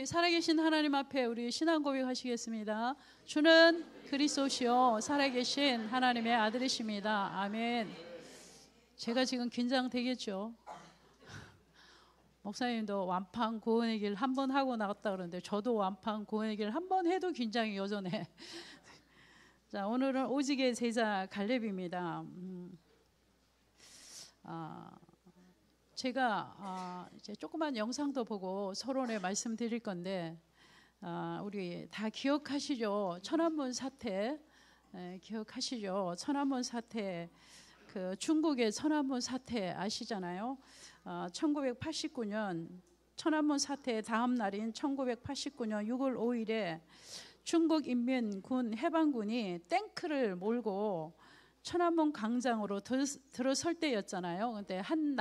우리 살아계신 하나님 앞에 우리 신앙 고백하시겠습니다. 주는 그리스도시요 살아계신 하나님의 아들이십니다. 아멘. 제가 지금 긴장되겠죠. 목사님도 완판 구원의 길 한 번 하고 나갔다 그러는데 저도 완판 구원의 길 한 번 해도 긴장이 여전해. 자, 오늘은 오직의 제자 갈렙입니다. 제가 이제 조그만 영상도 보고 서론에 말씀드릴 건데 우리 다 기억하시죠? 천안문 사태 기억하시죠? 천안문 사태, 그 중국의 천안문 사태 아시잖아요. 1989년 천안문 사태의 다음 날인 1989년 6월 5일에 중국인민군 해방군이 탱크를 몰고 천안문 광장으로 들어설 때였잖아요. 근데 한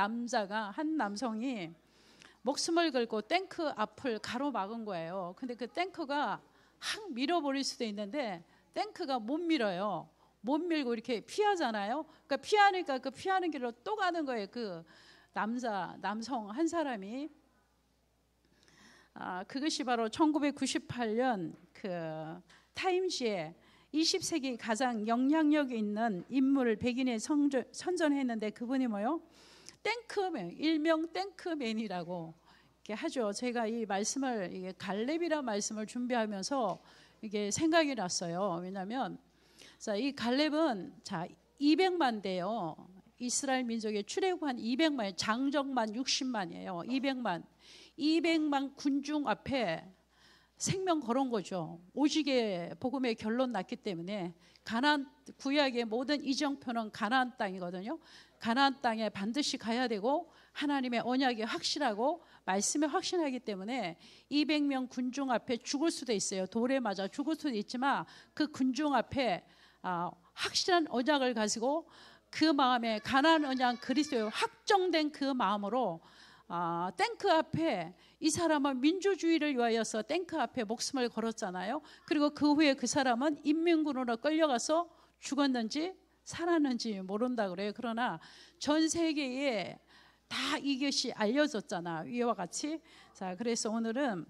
남성이 목숨을 걸고 탱크 앞을 가로막은 거예요. 근데 그 탱크가 확 밀어버릴 수도 있는데 탱크가 못 밀어요. 못 밀고 이렇게 피하잖아요. 그러니까 피하니까 그 피하는 길로 또 가는 거예요. 그 남성 한 사람이. 그것이 바로 1998년 그 타임지에 20세기 가장 영향력 있는 인물을 백인에 선전했는데 그분이 뭐요? 탱크맨, 일명 탱크맨이라고 이렇게 하죠. 제가 이 말씀을, 이게 갈렙이라는 말씀을 준비하면서 이게 생각이 났어요. 왜냐하면 이 갈렙은 200만 대요. 이스라엘 민족의 출애굽한 200만, 장정만 60만이에요. 200만 군중 앞에 생명 걸은 거죠. 오직의 복음의 결론 났기 때문에 가나안, 구약의 모든 이정표는 가나안 땅이거든요. 가나안 땅에 반드시 가야 되고 하나님의 언약이 확실하고 말씀이 확실하기 때문에 200명 군중 앞에 죽을 수도 있어요. 돌에 맞아 죽을 수도 있지만 그 군중 앞에 확실한 언약을 가지고 그 마음에 가나안 언약 그리스도의 확정된 그 마음으로 탱크 앞에 이 사람은 민주주의를 위하여서 탱크 앞에 목숨을 걸었잖아요. 그리고 그 후에 그 사람은 인민군으로 끌려가서 죽었는지 살았는지 모른다 그래요. 그러나 전 세계에 다 이것이 알려졌잖아. 위와 같이. 자, 그래서 오늘은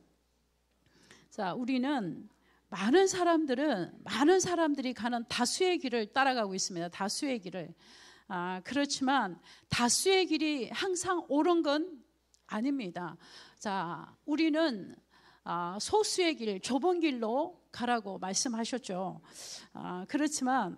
우리는 많은 사람들이 가는 다수의 길을 따라가고 있습니다. 다수의 길을. 그렇지만 다수의 길이 항상 옳은 건 아닙니다. 자, 우리는 소수의 길, 좁은 길로 가라고 말씀하셨죠. 그렇지만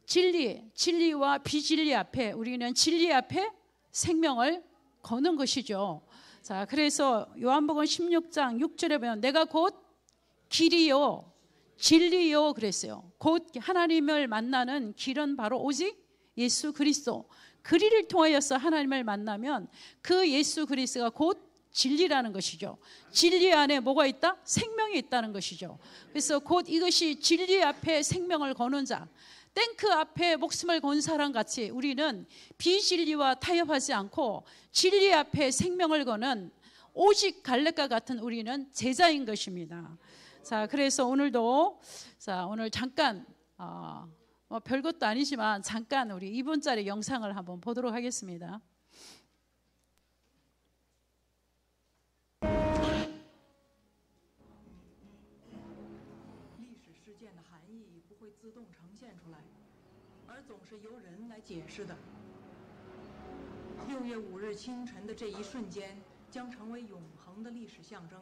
진리와 비진리 앞에 우리는 진리 앞에 생명을 거는 것이죠. 자, 그래서 요한복음 16장 6절에 보면 내가 곧 길이요 진리요 그랬어요. 곧 하나님을 만나는 길은 바로 오직 예수 그리스도. 그리를 통하여서 하나님을 만나면 그 예수 그리스도가 곧 진리라는 것이죠. 진리 안에 뭐가 있다? 생명이 있다는 것이죠. 그래서 곧 이것이 진리 앞에 생명을 거는 자, 탱크 앞에 목숨을 건 사람 같이 우리는 비진리와 타협하지 않고 진리 앞에 생명을 거는 오직 갈렙과 같은 우리는 제자인 것입니다. 자, 그래서 오늘 잠깐 별것도 아니지만 잠깐 우리 2분짜리 영상을 한번 보도록 하겠습니다. 历史事件的含义不会自动呈现出来，而总是由人来解释的。6月5日清晨的这一瞬间，将成为永恒的历史象征。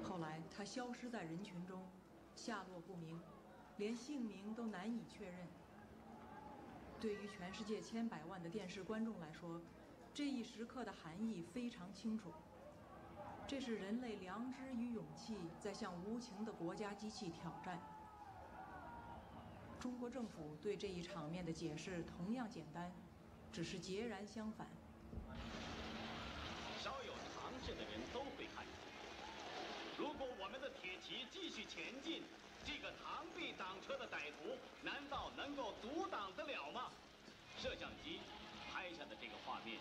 后来，他消失在人群中，下落不明，连姓名都难以确认。对于全世界千百万的电视观众来说，这一时刻的含义非常清楚。这是人类良知与勇气在向无情的国家机器挑战。中国政府对这一场面的解释同样简单，只是截然相反。稍有常识的人都会看出。如果我们的铁骑继续前进，这个螳臂挡车的歹徒难道能够阻挡得了吗？摄像机拍下的这个画面，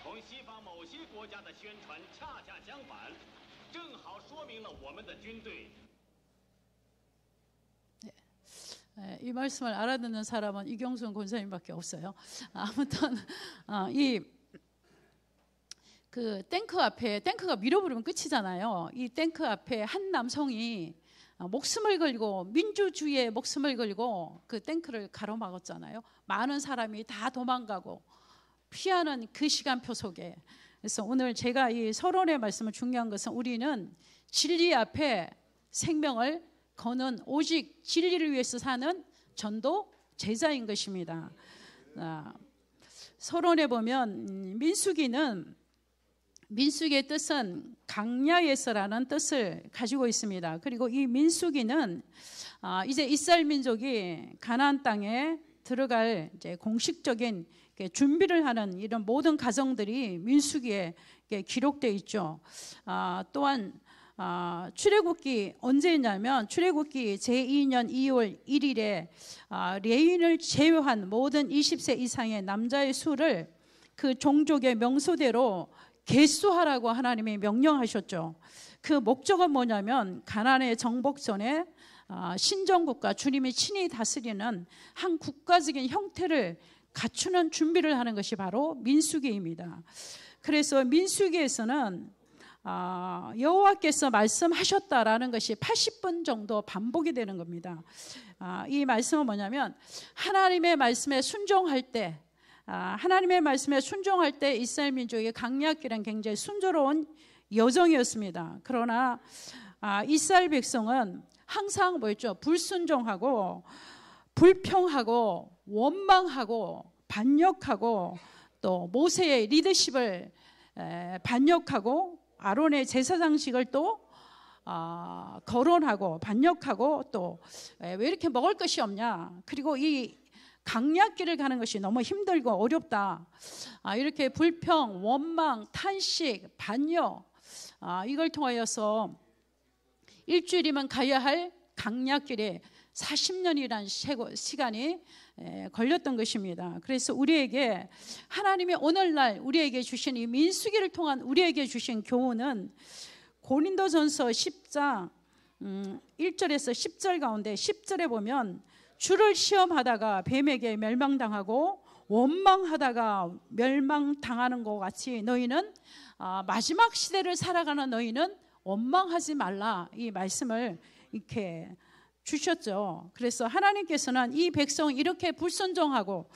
同西方某些国家的宣传恰恰相反，正好说明了我们的军队。이 말씀을 알아듣는 사람은 이경순 권사님밖에 없어요. 아무튼 그 탱크 앞에, 탱크가 밀어버리면 끝이잖아요. 이 탱크 앞에 한 남성이 목숨을 걸고, 민주주의에 목숨을 걸고 그 탱크를 가로막았잖아요. 많은 사람이 다 도망가고 피하는 그 시간표 속에. 그래서 오늘 제가 이 서론의 말씀을 중요한 것은 우리는 진리 앞에 생명을 거는 오직 진리를 위해서 사는 전도 제자인 것입니다. 서론에 보면 민수기의 뜻은 강야에서라는 뜻을 가지고 있습니다. 그리고 이 민수기는 이제 이스라엘 민족이 가나안 땅에 들어갈 이제 공식적인 준비를 하는 이런 모든 과정들이 민수기에 기록되어 있죠. 또한 출애굽기 언제 했냐면 출애굽기 제2년 2월 1일에 레위인을 제외한 모든 20세 이상의 남자의 수를 그 종족의 명소대로 개수하라고 하나님이 명령하셨죠. 그 목적은 뭐냐면 가나안의 정복 전에 신정국가, 주님이 친히 다스리는 한 국가적인 형태를 갖추는 준비를 하는 것이 바로 민수기입니다. 그래서 민수기에서는 여호와께서 말씀하셨다라는 것이 80번 정도 반복이 되는 겁니다. 이 말씀은 뭐냐면 하나님의 말씀에 순종할 때, 하나님의 말씀에 순종할 때 이스라엘 민족의 강약기는 굉장히 순조로운 여정이었습니다. 그러나 이스라엘 백성은 항상 뭐였죠? 불순종하고 불평하고 원망하고 반역하고 또 모세의 리더십을 반역하고 아론의 제사장식을 또 거론하고 반역하고 또 왜 이렇게 먹을 것이 없냐, 그리고 이 강약길을 가는 것이 너무 힘들고 어렵다, 이렇게 불평, 원망, 탄식, 반역, 이걸 통하여서 일주일이면 가야 할 강약길에 40년이라는 시간이 걸렸던 것입니다. 그래서 우리에게 하나님이 오늘날 우리에게 주신 이 민수기를 통한 우리에게 주신 교훈은 고린도전서 10장 1절에서 10절 가운데 10절에 보면 주를 시험하다가 뱀에게 멸망당하고 원망하다가 멸망당하는 것 같이 너희는 마지막 시대를 살아가는 너희는 원망하지 말라, 이 말씀을 이렇게 주셨죠. 그래서 하나님께서는 이 백성 이렇게 불순종하고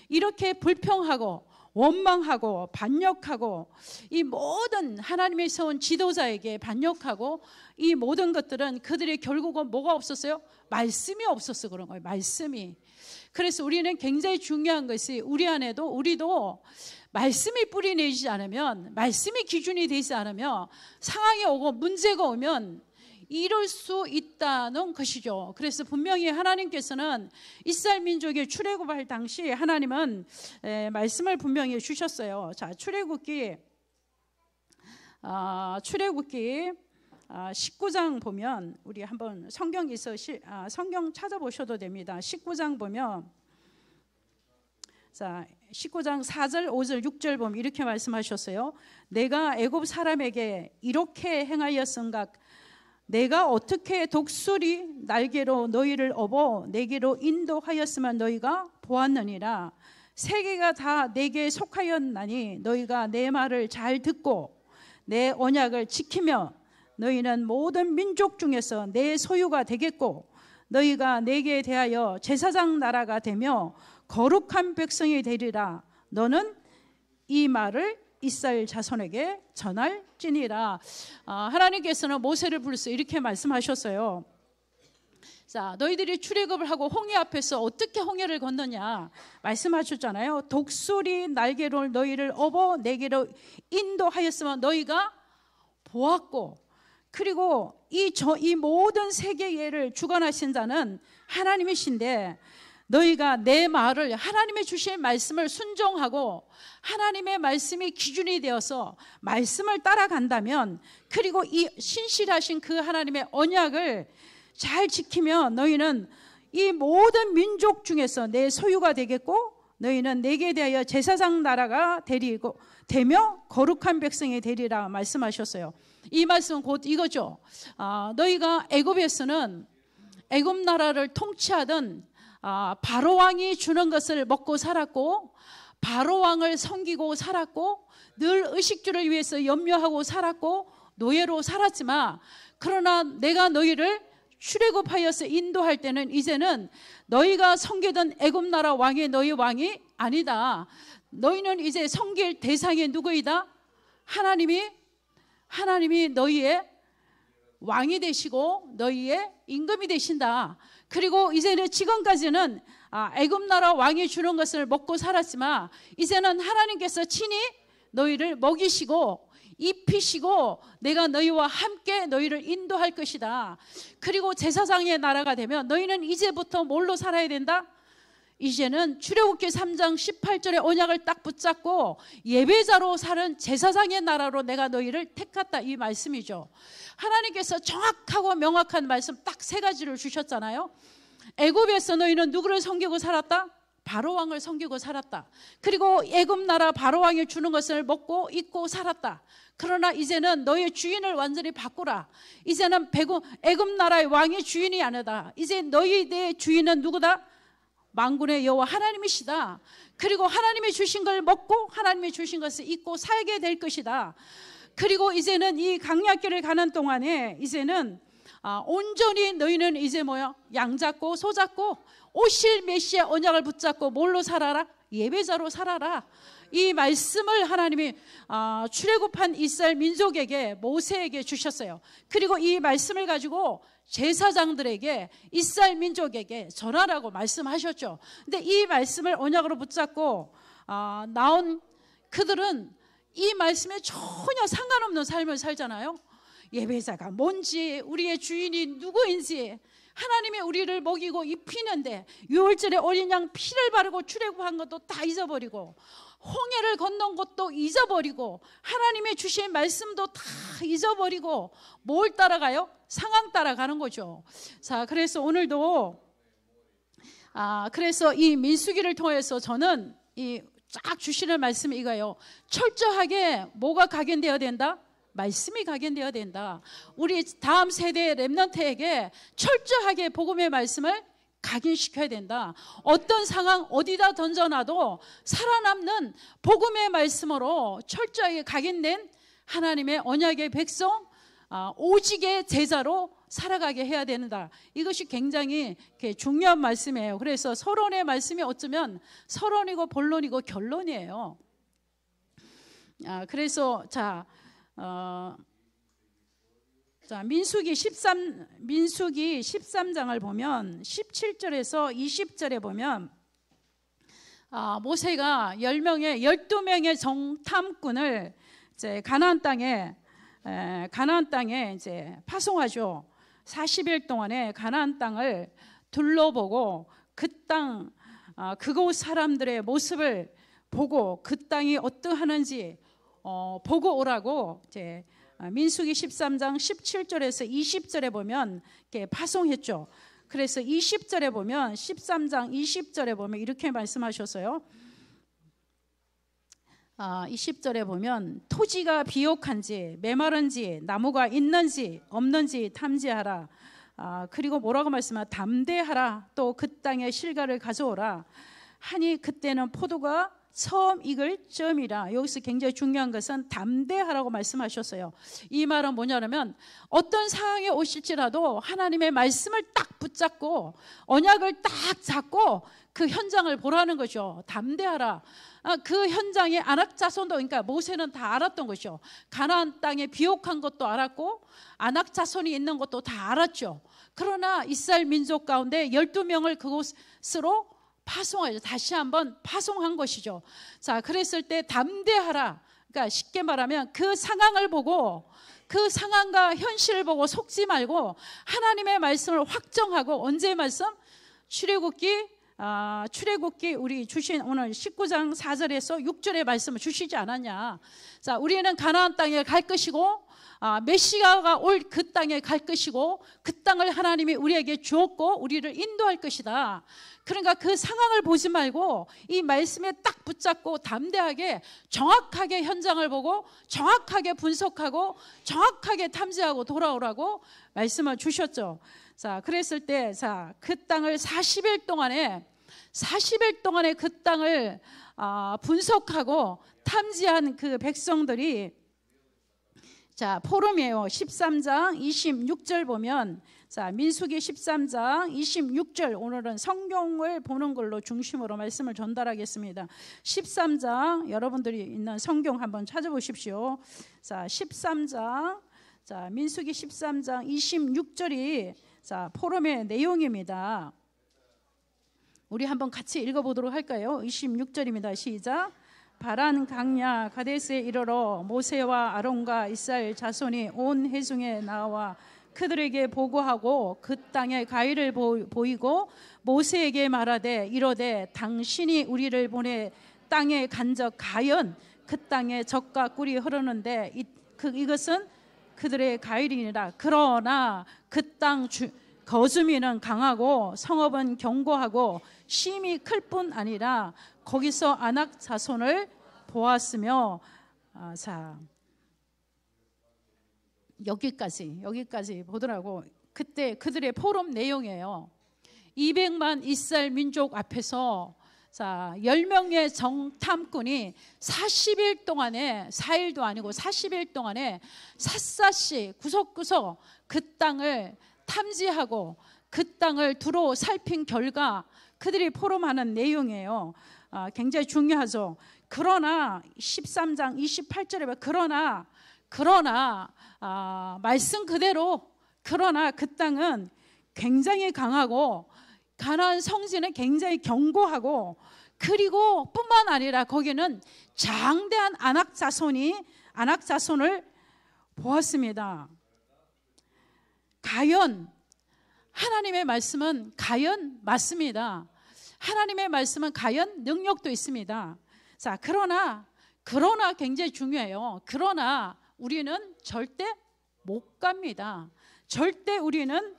이렇게 불평하고 원망하고 반역하고 이 모든 하나님의 세운 지도자에게 반역하고 이 모든 것들은 그들의 결국은 뭐가 없었어요? 말씀이 없었어 그런 거예요. 말씀이. 그래서 우리는 굉장히 중요한 것이 우리도 말씀이 뿌리 내리지 않으면, 말씀이 기준이 되지 않으면 상황이 오고 문제가 오면 이럴 수 있다는 것이죠. 그래서 분명히 하나님께서는 이스라엘 민족이 출애굽할 당시 하나님은 말씀을 분명히 주셨어요. 자, 출애굽기 19장 보면 우리 한번 성경 찾아보셔도 됩니다. 19장 보면 자, 19장 4절, 5절, 6절 보면 이렇게 말씀하셨어요. 내가 애굽 사람에게 이렇게 행하였은가, 내가 어떻게 독수리 날개로 너희를 업어 내게로 인도하였으면 너희가 보았느니라. 세계가 다 내게 속하였나니 너희가 내 말을 잘 듣고 내 언약을 지키며 너희는 모든 민족 중에서 내 소유가 되겠고 너희가 내게 대하여 제사장 나라가 되며 거룩한 백성이 되리라. 너는 이 말을 이스라엘 자손에게 전할지니라. 하나님께서는 모세를 불러서 이렇게 말씀하셨어요. 자, 너희들이 출애굽을 하고 홍해 앞에서 어떻게 홍해를 건너냐 말씀하셨잖아요. 독수리 날개로 너희를 업어 내게로 인도하였으면 너희가 보았고, 그리고 이 모든 세계를 주관하신 자는 하나님이신데 너희가 내 말을, 하나님의 주신 말씀을 순종하고 하나님의 말씀이 기준이 되어서 말씀을 따라간다면, 그리고 이 신실하신 그 하나님의 언약을 잘 지키면 너희는 이 모든 민족 중에서 내 소유가 되겠고 너희는 내게 대하여 제사장 나라가 되며 거룩한 백성이 되리라 말씀하셨어요. 이 말씀은 곧 이거죠. 너희가 애굽에서는 애굽 나라를 통치하던 바로 왕이 주는 것을 먹고 살았고 바로 왕을 섬기고 살았고 늘 의식주를 위해서 염려하고 살았고 노예로 살았지만 그러나 내가 너희를 출애굽하여서 인도할 때는 이제는 너희가 섬기던 애굽 나라 왕이 너희 왕이 아니다. 너희는 이제 섬길 대상이 누구이다? 하나님이 너희의 왕이 되시고 너희의 임금이 되신다. 그리고 이제는 지금까지는 애굽 나라 왕이 주는 것을 먹고 살았지만 이제는 하나님께서 친히 너희를 먹이시고 입히시고 내가 너희와 함께 너희를 인도할 것이다. 그리고 제사장의 나라가 되면 너희는 이제부터 뭘로 살아야 된다? 이제는 출애굽기 3장 18절의 언약을 딱 붙잡고 예배자로 사는 제사장의 나라로 내가 너희를 택했다, 이 말씀이죠. 하나님께서 정확하고 명확한 말씀 딱 3가지를 주셨잖아요. 애굽에서 너희는 누구를 섬기고 살았다? 바로 왕을 섬기고 살았다. 그리고 애굽 나라 바로 왕이 주는 것을 먹고 입고 살았다. 그러나 이제는 너의 주인을 완전히 바꾸라. 이제는 애굽 나라의 왕이 주인이 아니다. 이제 너희의 주인은 누구다? 만군의 여호와 하나님이시다. 그리고 하나님이 주신 걸 먹고 하나님이 주신 것을 입고 살게 될 것이다. 그리고 이제는 이 강약길을 가는 동안에 이제는 온전히 너희는 이제 양 잡고 소 잡고 오실 메시아 언약을 붙잡고 뭘로 살아라? 예배자로 살아라. 이 말씀을 하나님이 출애굽한 이스라엘 민족에게 모세에게 주셨어요. 그리고 이 말씀을 가지고 제사장들에게 이스라엘 민족에게 전하라고 말씀하셨죠. 근데 이 말씀을 언약으로 붙잡고 나온 그들은 이 말씀에 전혀 상관없는 삶을 살잖아요. 예배자가 뭔지, 우리의 주인이 누구인지, 하나님이 우리를 먹이고 입히는데 6월절에 어린 양 피를 바르고 출애굽한 것도 다 잊어버리고 홍해를 건넌 것도 잊어버리고 하나님의 주신 말씀도 다 잊어버리고 뭘 따라가요? 상황 따라가는 거죠. 자, 그래서 오늘도 그래서 이 민수기를 통해서 저는 이 쫙 주시는 말씀이 이거예요. 철저하게 뭐가 각인되어야 된다? 말씀이 각인되어야 된다. 우리 다음 세대의 렘넌트에게 철저하게 복음의 말씀을 각인시켜야 된다. 어떤 상황 어디다 던져놔도 살아남는 복음의 말씀으로 철저하게 각인된 하나님의 언약의 백성, 오직의 제자로 살아가게 해야 된다. 이것이 굉장히 중요한 말씀이에요. 그래서 서론의 말씀이 어쩌면 서론이고 본론이고 결론이에요. 그래서 민수기 13장을 보면 17절에서 20절에 보면 모세가 12명의 정탐꾼을 이제 가나안 땅에 이제 파송하죠. 40일 동안에 가나안 땅을 둘러보고 그곳 사람들의 모습을 보고 그 땅이 어떠하는지 보고 오라고 이제 민수기 13장 17절에서 20절에 보면 이렇게 파송했죠. 그래서 20절에 보면 13장 20절에 보면 이렇게 말씀하셨어요. 20절에 보면 토지가 비옥한지 메마른지 나무가 있는지 없는지 탐지하라. 그리고 뭐라고 말씀하라? 담대하라. 또 그 땅에 실과를 가져오라. 하니 그때는 포도가 처음 익을 즈음이라. 여기서 굉장히 중요한 것은 담대하라고 말씀하셨어요. 이 말은 뭐냐면 어떤 상황에 오실지라도 하나님의 말씀을 딱 붙잡고 언약을 딱 잡고 그 현장을 보라는 거죠. 담대하라. 그 현장에 아낙 자손도, 그러니까 모세는 다 알았던 것이죠. 가나안 땅에 비옥한 것도 알았고 아낙 자손이 있는 것도 다 알았죠. 그러나 이스라엘 민족 가운데 12명을 그곳으로 파송하죠. 다시 한번 파송한 것이죠. 자, 그랬을 때 담대하라. 그러니까 쉽게 말하면 그 상황을 보고 그 상황과 현실을 보고 속지 말고 하나님의 말씀을 확정하고, 언제 말씀? 출애굽기 우리 주신 오늘 19장 4절에서 6절의 말씀을 주시지 않았냐. 자, 우리는 가나안 땅에 갈 것이고 메시아가 올 그 땅에 갈 것이고 그 땅을 하나님이 우리에게 주었고 우리를 인도할 것이다. 그러니까 그 상황을 보지 말고 이 말씀에 딱 붙잡고 담대하게 정확하게 현장을 보고 정확하게 분석하고 정확하게 탐지하고 돌아오라고 말씀을 주셨죠. 자, 그랬을 때, 자, 그 땅을 40일 동안에 그 땅을 분석하고 탐지한 그 백성들이, 자, 포럼이에요. 13장 26절 보면, 자, 민수기 13장 26절, 오늘은 성경을 보는 걸로 중심으로 말씀을 전달하겠습니다. 13장, 여러분들이 있는 성경 한번 찾아보십시오. 자, 13장, 자, 민수기 13장 26절이 자, 포럼의 내용입니다. 우리 한번 같이 읽어보도록 할까요? 26절입니다. 시작. 바란 강야 가데스에 이르러 모세와 아론과 이스라엘 자손이 온 회중에 나와 그들에게 보고하고 그 땅에 가위를 보이고 모세에게 말하되 이르되 당신이 우리를 보내 땅에 간적 가연 그 땅에 젖과 꿀이 흐르는데 이것은 그들의 가일이니라. 그러나 그 땅 거주민은 강하고 성읍은 견고하고 심이 클 뿐 아니라 거기서 아낙 자손을 보았으며, 자, 여기까지 보더라고. 그때 그들의 포럼 내용이에요. 200만 이스라엘 민족 앞에서, 자, 10명의 정탐꾼이 40일 동안에, 4일도 아니고 40일 동안에 샅샅이 구석구석 그 땅을 탐지하고 그 땅을 두루 살핀 결과 그들이 포럼하는 내용이에요. 굉장히 중요하죠. 그러나 13장 28절에 보면 그러나 말씀 그대로, 그러나 그 땅은 굉장히 강하고 가나안 성지는 굉장히 견고하고, 그리고 뿐만 아니라 거기는 장대한 아낙 자손을 보았습니다. 가연, 하나님의 말씀은 가연 맞습니다. 하나님의 말씀은 가연 능력도 있습니다. 자, 그러나 굉장히 중요해요. 그러나 우리는 절대 못 갑니다. 절대 우리는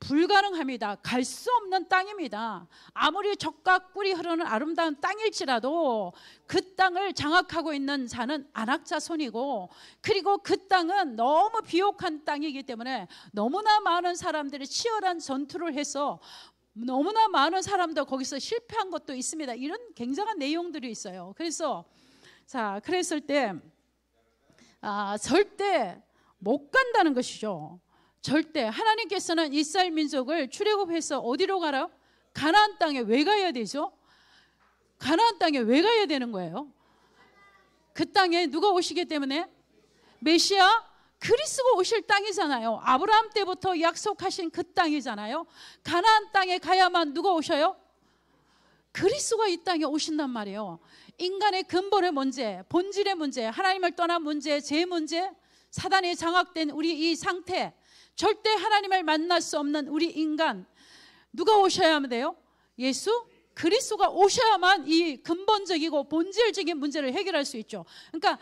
불가능합니다. 갈 수 없는 땅입니다. 아무리 젖과 꿀이 흐르는 아름다운 땅일지라도 그 땅을 장악하고 있는 자는 아낙 자손이고, 그리고 그 땅은 너무 비옥한 땅이기 때문에 너무나 많은 사람들이 치열한 전투를 해서 너무나 많은 사람들 거기서 실패한 것도 있습니다. 이런 굉장한 내용들이 있어요. 그래서 자, 그랬을 때 절대 못 간다는 것이죠. 절대. 하나님께서는 이스라엘 민족을 출애굽해서 어디로 가라? 가나안 땅에 왜 가야 되죠? 가나안 땅에 왜 가야 되는 거예요? 그 땅에 누가 오시기 때문에? 메시아 그리스도가 오실 땅이잖아요. 아브라함 때부터 약속하신 그 땅이잖아요. 가나안 땅에 가야만 누가 오셔요? 그리스도가 이 땅에 오신단 말이에요. 인간의 근본의 문제, 본질의 문제, 하나님을 떠난 문제, 죄 문제, 사단에 장악된 우리 이 상태, 절대 하나님을 만날 수 없는 우리 인간, 누가 오셔야만 돼요? 예수 그리스도가 오셔야만 이 근본적이고 본질적인 문제를 해결할 수 있죠. 그러니까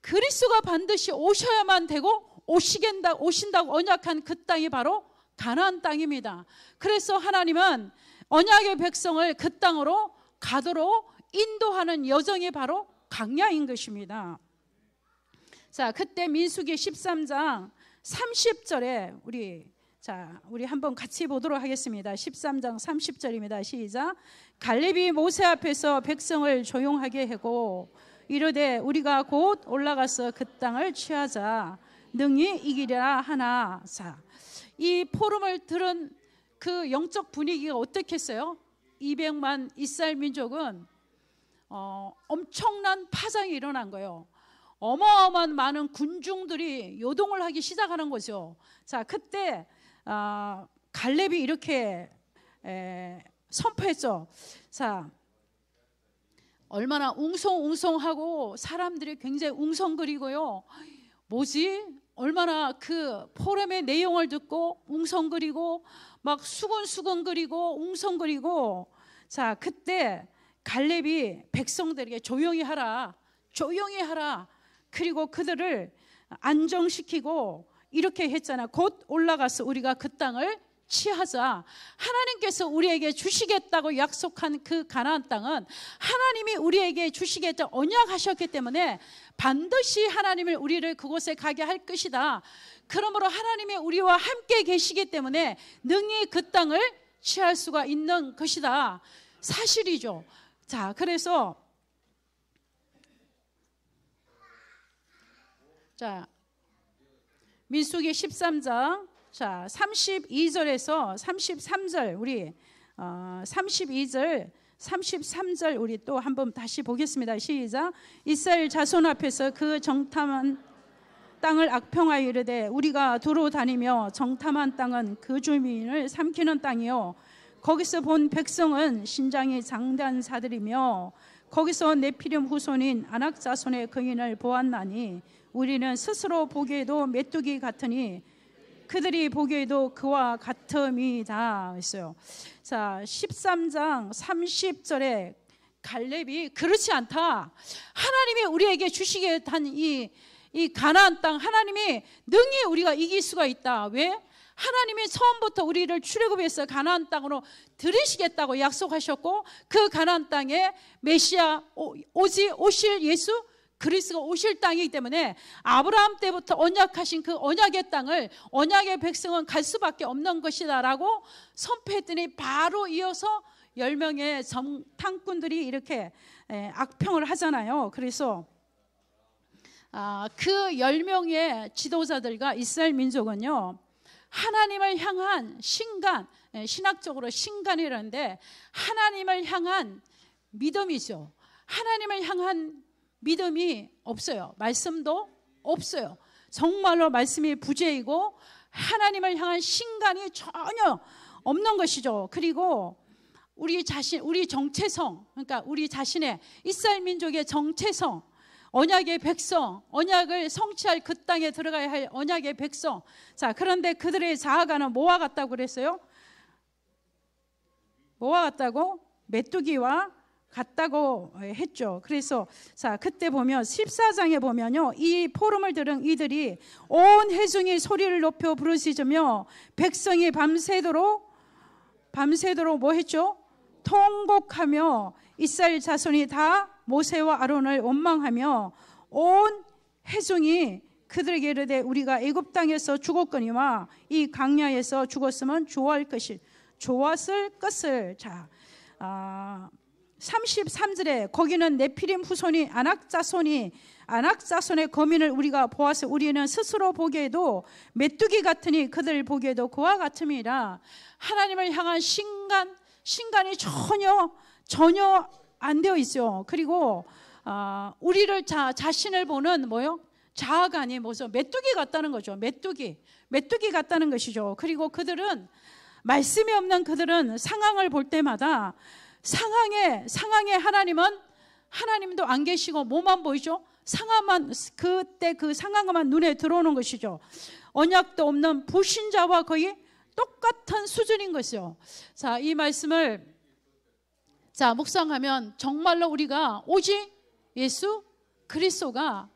그리스도가 반드시 오셔야만 되고 오신다고 언약한 그 땅이 바로 가나안 땅입니다. 그래서 하나님은 언약의 백성을 그 땅으로 가도록 인도하는 여정이 바로 광야인 것입니다. 자, 그때 민수기 13장 30절에 우리 한번 같이 보도록 하겠습니다. 13장 30절입니다. 시작. 갈렙이 모세 앞에서 백성을 조용하게 하고 이르되 우리가 곧 올라가서 그 땅을 취하자 능히 이기리라 하나. 자, 이 포럼을 들은 그 영적 분위기가 어떻겠어요? 200만 이스라엘 민족은 엄청난 파장이 일어난 거예요. 어마어마한 많은 군중들이 요동을 하기 시작하는 거죠. 자, 그때 갈렙이 이렇게 선포했죠. 자, 얼마나 웅성웅성하고 사람들이 굉장히 웅성거리고요. 뭐지? 얼마나 그 포럼의 내용을 듣고 웅성거리고 막 수근수근거리고 웅성거리고. 자, 그때 갈렙이 백성들에게 조용히 하라. 그리고 그들을 안정시키고 이렇게 했잖아. 곧 올라가서 우리가 그 땅을 취하자. 하나님께서 우리에게 주시겠다고 약속한 그 가나안 땅은 하나님이 우리에게 주시겠다고 언약하셨기 때문에 반드시 하나님을 우리를 그곳에 가게 할 것이다. 그러므로 하나님이 우리와 함께 계시기 때문에 능히 그 땅을 취할 수가 있는 것이다. 사실이죠. 자, 그래서 자, 민수기 13장 자 32절에서 33절 우리 32절 33절 우리 또 한번 다시 보겠습니다. 시작. 이스라엘 자손 앞에서 그 정탐한 땅을 악평하여 이르되 우리가 두루 다니며 정탐한 땅은 그 주민을 삼키는 땅이요 거기서 본 백성은 신장이 장대한 자들이며 거기서 네피림 후손인 아낙 자손의 거인을 보았나니 우리는 스스로 보기에도 메뚜기 같으니 그들이 보기에도 그와 같음이다 했어요. 자, 13장 30절에 갈렙이 그렇지 않다. 하나님이 우리에게 주시겠다는 이 가나안 땅 하나님이 능히 우리가 이길 수가 있다. 왜? 하나님이 처음부터 우리를 출애굽해서 가나안 땅으로 들이시겠다고 약속하셨고 그 가나안 땅에 메시아 오실 예수 그리스도가 오실 땅이기 때문에 아브라함 때부터 언약하신 그 언약의 땅을 언약의 백성은 갈 수밖에 없는 것이다 라고 선포했더니 바로 이어서 10명의 정탐꾼들이 이렇게 악평을 하잖아요. 그래서 그 10명의 지도자들과 이스라엘 민족은요 하나님을 향한 신간, 신학적으로 신간이라는데 하나님을 향한 믿음이죠. 하나님을 향한 믿음이 없어요. 말씀도 없어요. 정말로 말씀이 부재이고 하나님을 향한 신간이 전혀 없는 것이죠. 그리고 우리 자신, 우리 정체성, 그러니까 우리 자신의 이스라엘 민족의 정체성, 언약의 백성, 언약을 성취할 그 땅에 들어가야 할 언약의 백성. 자, 그런데 그들의 자아가는 뭐와 같다고 그랬어요? 뭐와 같다고? 메뚜기와 같다고 했죠. 그래서 자 그때 보면 14장에 보면요 이 포럼을 들은 이들이 온 회중이 소리를 높여 부르짖으며 백성이 밤새도록 뭐 했죠? 통곡하며 이스라엘 자손이 다 모세와 아론을 원망하며 온 회중이 그들에게 이르되 우리가 애굽 땅에서 죽었거니와 이 광야에서 죽었으면 좋았을 것을 자 33절에 거기는 네피림 후손이 아낙 자손의 거민을 우리가 보아서 우리는 스스로 보기에도 메뚜기 같으니 그들 보기에도 그와 같음이라. 하나님을 향한 신간이 전혀 안 되어 있어요. 그리고 우리를 자신을 보는 뭐요? 자아간이 뭐죠? 메뚜기 같다는 거죠. 메뚜기 같다는 것이죠. 그리고 그들은 말씀이 없는 그들은 상황을 볼 때마다 상황에 하나님도 안 계시고 뭐만 보이죠? 상황만 그때 그 상황만 눈에 들어오는 것이죠. 언약도 없는 불신자와 거의 똑같은 수준인 것이요. 자, 이 말씀을 묵상하면 정말로 우리가 오직 예수 그리스도를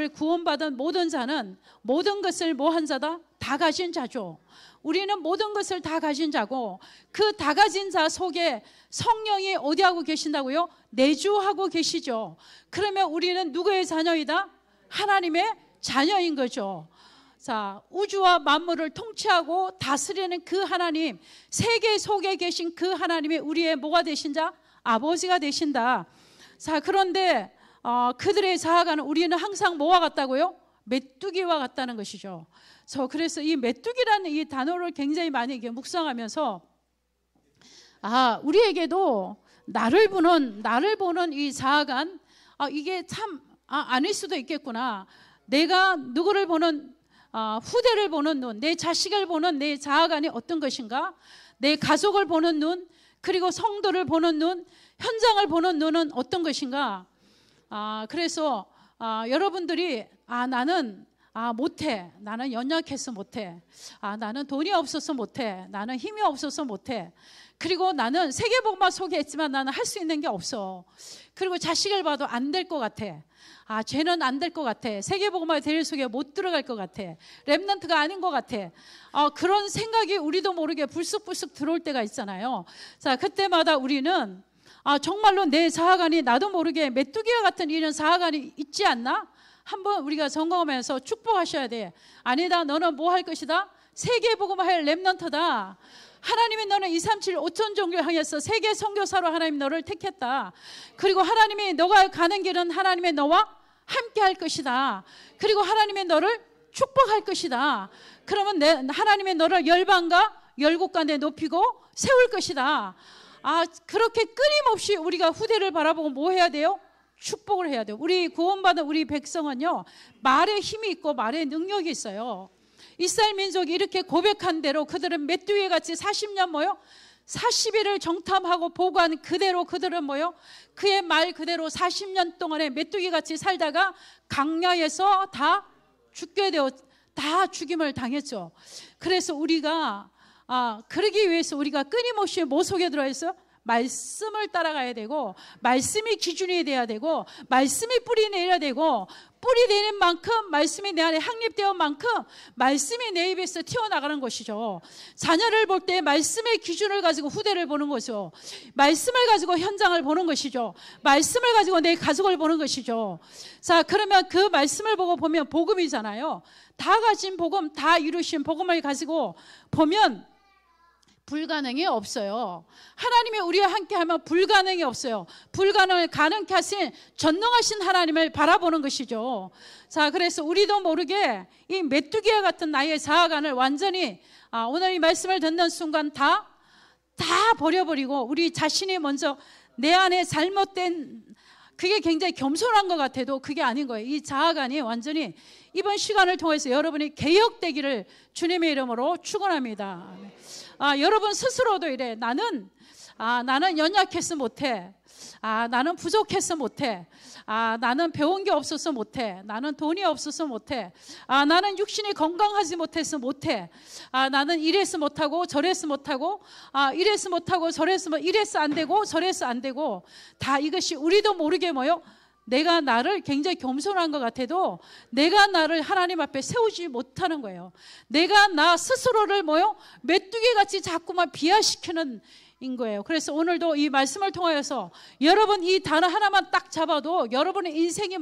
구원받은 모든 자는 모든 것을 뭐한 자다? 다 가진 자죠. 우리는 모든 것을 다 가진 자고 그 다 가진 자 속에 성령이 어디하고 계신다고요? 내주하고 계시죠. 그러면 우리는 누구의 자녀이다? 하나님의 자녀인 거죠. 자, 우주와 만물을 통치하고 다스리는 그 하나님, 세계 속에 계신 그 하나님이 우리의 뭐가 되신 자? 아버지가 되신다. 자, 그런데 그들의 자아가는 우리는 항상 뭐와 같다고요? 메뚜기와 같다는 것이죠. 그래서 이 메뚜기라는 이 단어를 굉장히 많이 묵상하면서 우리에게도 나를 보는 이 자아간 이게 참 아닐 수도 있겠구나. 내가 누구를 보는 후대를 보는 눈, 내 자식을 보는 내 자아간이 어떤 것인가? 내 가족을 보는 눈, 그리고 성도를 보는 눈, 현장을 보는 눈은 어떤 것인가? 그래서 여러분들이 나는 못해. 나는 연약해서 못해. 나는 돈이 없어서 못해. 나는 힘이 없어서 못해. 그리고 나는 세계복음화 소개했지만 나는 할 수 있는 게 없어. 그리고 자식을 봐도 안 될 것 같아. 쟤는 안 될 것 같아. 세계복음화 대회 속에 못 들어갈 것 같아. 랩넌트가 아닌 것 같아. 그런 생각이 우리도 모르게 불쑥불쑥 들어올 때가 있잖아요. 자, 그때마다 우리는 정말로 내 자아관이 나도 모르게 메뚜기와 같은 이런 자아관이 있지 않나? 한번 우리가 점검하면서 축복하셔야 돼. 아니다, 너는 뭐 할 것이다? 세계복음화할 랩넌트다. 하나님이 너는 237 5천 종교를 향해서 세계 선교사로 하나님 너를 택했다. 그리고 하나님이 너가 가는 길은 하나님의 너와 함께 할 것이다. 그리고 하나님의 너를 축복할 것이다. 그러면 하나님의 너를 열방과 열국 가운데 높이고 세울 것이다. 그렇게 끊임없이 우리가 후대를 바라보고 뭐 해야 돼요? 축복을 해야 돼요. 우리 구원받은 우리 백성은요, 말에 힘이 있고 말에 능력이 있어요. 이스라엘 민족이 이렇게 고백한 대로 그들은 메뚜기같이 40년 40일을 정탐하고 보고한 그대로 그들은 그의 말 그대로 40년 동안에 메뚜기같이 살다가 강야에서 다 죽임을 당했죠. 그래서 우리가 그러기 위해서 우리가 끊임없이 뭐 속에 들어있어요? 말씀을 따라가야 되고, 말씀이 기준이 돼야 되고, 말씀이 뿌리 내려야 되고, 뿌리 내린 만큼 말씀이 내 안에 확립되는 만큼 말씀이 내 입에서 튀어나가는 것이죠. 자녀를 볼 때 말씀의 기준을 가지고 후대를 보는 것이죠. 말씀을 가지고 현장을 보는 것이죠. 말씀을 가지고 내 가족을 보는 것이죠. 자, 그러면 그 말씀을 보면 복음이잖아요. 다 가진 복음, 다 이루신 복음을 가지고 보면 불가능이 없어요. 하나님이 우리와 함께하면 불가능이 없어요. 불가능을 가능케 하신 전능하신 하나님을 바라보는 것이죠. 자, 그래서 우리도 모르게 이 메뚜기와 같은 나의 자아관을 완전히 오늘 이 말씀을 듣는 순간 다 버려버리고 우리 자신이 먼저 내 안에 잘못된, 그게 굉장히 겸손한 것 같아도 그게 아닌 거예요. 이 자아관이 완전히 이번 시간을 통해서 여러분이 개혁되기를 주님의 이름으로 축원합니다. 여러분 스스로도 이래. 나는 연약해서 못해. 나는 부족해서 못해. 나는 배운 게 없어서 못해. 나는 돈이 없어서 못해. 나는 육신이 건강하지 못해서 못해. 나는 이래서 못하고 저래서 못하고 이래서 못하고 저래서 이래서 안 되고 저래서 안 되고, 다 이것이 우리도 모르게 내가 나를 굉장히 겸손한 것 같아도 내가 나를 하나님 앞에 세우지 못하는 거예요. 내가 나 스스로를 메뚜기같이 자꾸만 비하시키는 인 거예요. 그래서 오늘도 이 말씀을 통하여서 여러분 이 단어 하나만 딱 잡아도 여러분의 인생이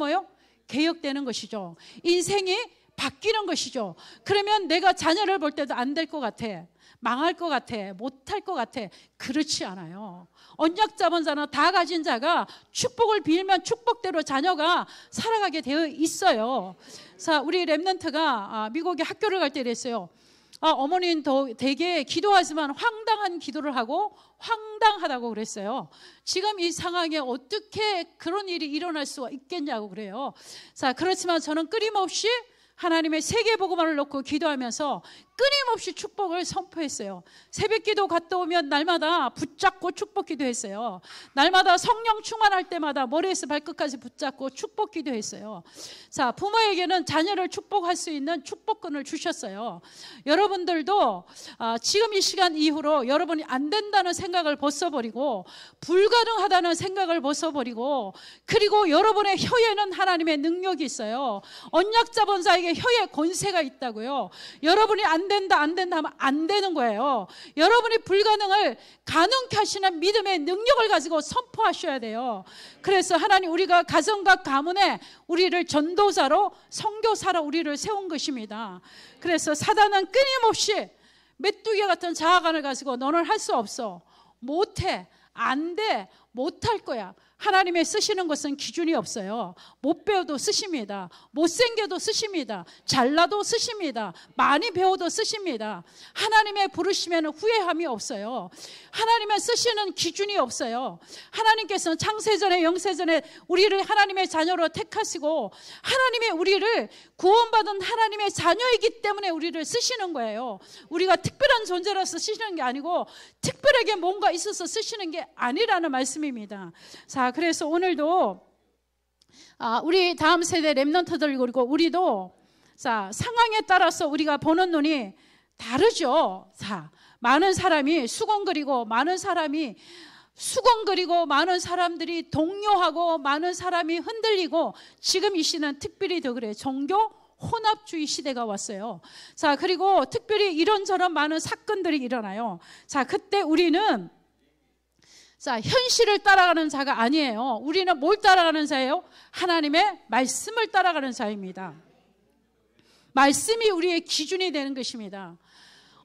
개혁되는 것이죠. 인생이 바뀌는 것이죠. 그러면 내가 자녀를 볼 때도 안 될 것 같아, 망할 것 같아, 못할 것 같아. 그렇지 않아요. 언약 잡은 자는 다 가진 자가 축복을 빌면 축복대로 자녀가 살아가게 되어 있어요. 자, 우리 랩넌트가 미국에 학교를 갈 때 이랬어요. 어머니는 되게 기도하지만 황당한 기도를 하고 황당하다고 그랬어요. 지금 이 상황에 어떻게 그런 일이 일어날 수가 있겠냐고 그래요. 자, 그렇지만 저는 끊임없이 하나님의 세계복음화를 놓고 기도하면서 끊임없이 축복을 선포했어요. 새벽기도 갔다 오면 날마다 붙잡고 축복 기도했어요. 날마다 성령 충만할 때마다 머리에서 발끝까지 붙잡고 축복 기도했어요. 자, 부모에게는 자녀를 축복할 수 있는 축복권을 주셨어요. 여러분들도 지금 이 시간 이후로 여러분이 안 된다는 생각을 벗어버리고 불가능하다는 생각을 벗어버리고, 그리고 여러분의 혀에는 하나님의 능력이 있어요. 언약 잡은 자에게 혀에 권세가 있다고요. 여러분이 안 된다 하면 안 되는 거예요. 여러분이 불가능을 가능케 하시는 믿음의 능력을 가지고 선포하셔야 돼요. 그래서 하나님, 우리가 가정과 가문에 우리를 전도자로 선교사로 우리를 세운 것입니다. 그래서 사단은 끊임없이 메뚜기 같은 자아관을 가지고 너는 할 수 없어, 못해, 안 돼, 못할 거야. 하나님의 쓰시는 것은 기준이 없어요. 못 배워도 쓰십니다. 못생겨도 쓰십니다. 잘나도 쓰십니다. 많이 배워도 쓰십니다. 하나님의 부르시면 후회함이 없어요. 하나님의 쓰시는 기준이 없어요. 하나님께서는 창세전에 영세전에 우리를 하나님의 자녀로 택하시고 하나님의 우리를 구원받은 하나님의 자녀이기 때문에 우리를 쓰시는 거예요. 우리가 특별한 존재로서 쓰시는 게 아니고 특별하게 뭔가 있어서 쓰시는 게 아니라는 말씀입니다. 자, 그래서 오늘도 우리 다음 세대 랩넌트들, 그리고 우리도 자, 상황에 따라서 우리가 보는 눈이 다르죠. 자, 많은 사람이 수건거리고 많은 사람들이 동요하고 많은 사람이 흔들리고 지금 이 시는 특별히 더 그래요. 종교 혼합주의 시대가 왔어요. 자, 그리고 특별히 이런저런 많은 사건들이 일어나요. 자, 그때 우리는 자, 현실을 따라가는 자가 아니에요. 우리는 뭘 따라가는 자예요? 하나님의 말씀을 따라가는 자입니다. 말씀이 우리의 기준이 되는 것입니다.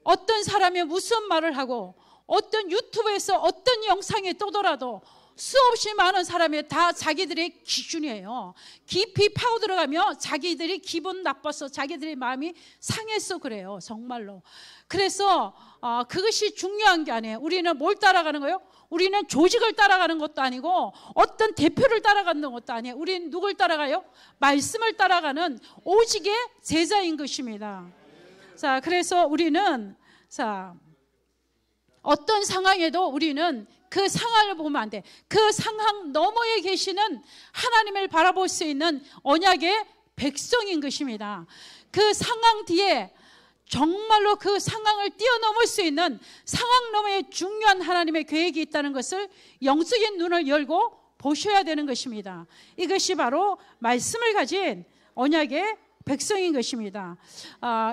어떤 사람이 무슨 말을 하고 어떤 유튜브에서 어떤 영상이 떠더라도 수없이 많은 사람이 다 자기들의 기준이에요. 깊이 파고들어가며 자기들이 기분 나빠서 자기들의 마음이 상해서 그래요. 정말로. 그래서 그것이 중요한 게 아니에요. 우리는 뭘 따라가는 거예요? 우리는 조직을 따라가는 것도 아니고 어떤 대표를 따라가는 것도 아니에요. 우리는 누굴 따라가요? 말씀을 따라가는 오직의 제자인 것입니다. 자, 그래서 우리는 자, 어떤 상황에도 우리는 그 상황을 보면 안 돼. 그 상황 너머에 계시는 하나님을 바라볼 수 있는 언약의 백성인 것입니다. 그 상황 뒤에 정말로 그 상황을 뛰어넘을 수 있는 상황 너머에 중요한 하나님의 계획이 있다는 것을 영적인 눈을 열고 보셔야 되는 것입니다. 이것이 바로 말씀을 가진 언약의 백성인 것입니다.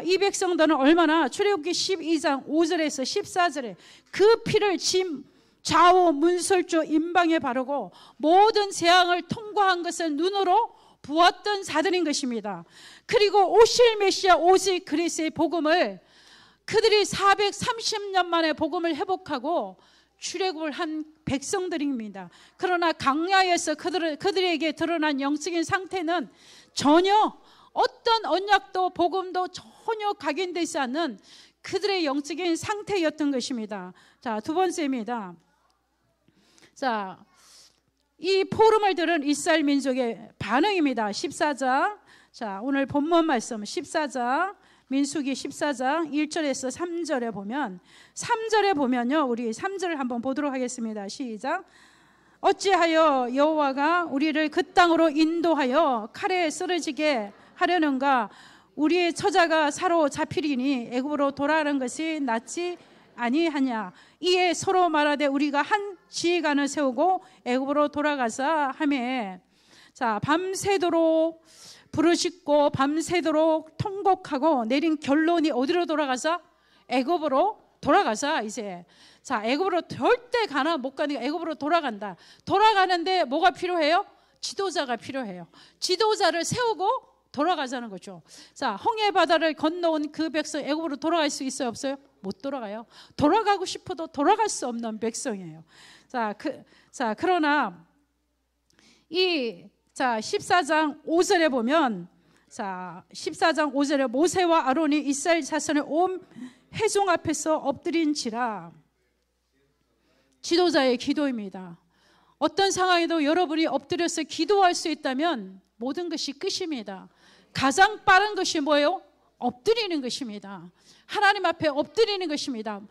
이 백성들은 얼마나 출애굽기 12장 5절에서 14절에 그 피를 짐 좌우 문설주 임방에 바르고 모든 재앙을 통과한 것을 눈으로 보았던 자들인 것입니다. 그리고 오실 메시아 오직 그리스도의 복음을 그들이 430년 만에 복음을 회복하고 출애굽을 한 백성들입니다. 그러나 광야에서 그들에게 드러난 영적인 상태는 전혀 어떤 언약도 복음도 전혀 각인되지 않는 그들의 영적인 상태였던 것입니다. 자, 두 번째입니다. 자, 이 포럼을 들은 이스라엘 민족의 반응입니다. 14장. 자, 오늘 본문 말씀 14장 민수기 14장 1절에서 3절에 보면 3절에 보면요. 우리 3절을 한번 보도록 하겠습니다. 시작. 어찌하여 여호와가 우리를 그 땅으로 인도하여 칼에 쓰러지게 하려는가? 우리의 처자가 사로잡히리니 애굽으로 돌아가는 것이 낫지 아니하냐? 이에 서로 말하되 우리가 한 지휘관을 세우고 애굽으로 돌아가자 하매, 자, 밤새도록 부르짖고 밤새도록 통곡하고 내린 결론이 어디로 돌아가자? 애굽으로 돌아가자. 이제 자, 애굽으로 절대 가나 못 가니까 애굽으로 돌아간다. 돌아가는데 뭐가 필요해요? 지도자가 필요해요. 지도자를 세우고 돌아가자는 거죠. 자, 홍해 바다를 건너온 그 백성 애굽으로 돌아갈 수 있어요, 없어요? 못 돌아가요. 돌아가고 싶어도 돌아갈 수 없는 백성이에요. 자, 그러나 이 14장 5절에 보면, 자, 14장 5절에 모세와 아론이 이스라엘 자손의 온 회중 앞에서 엎드린지라. 지도자의 기도입니다. 어떤 상황에도 여러분이 엎드려서 기도할 수 있다면 모든 것이 끝입니다. 가장 빠른 것이 뭐예요? 엎드리는 것입니다. 하나님 앞에 엎드리는 것입니다.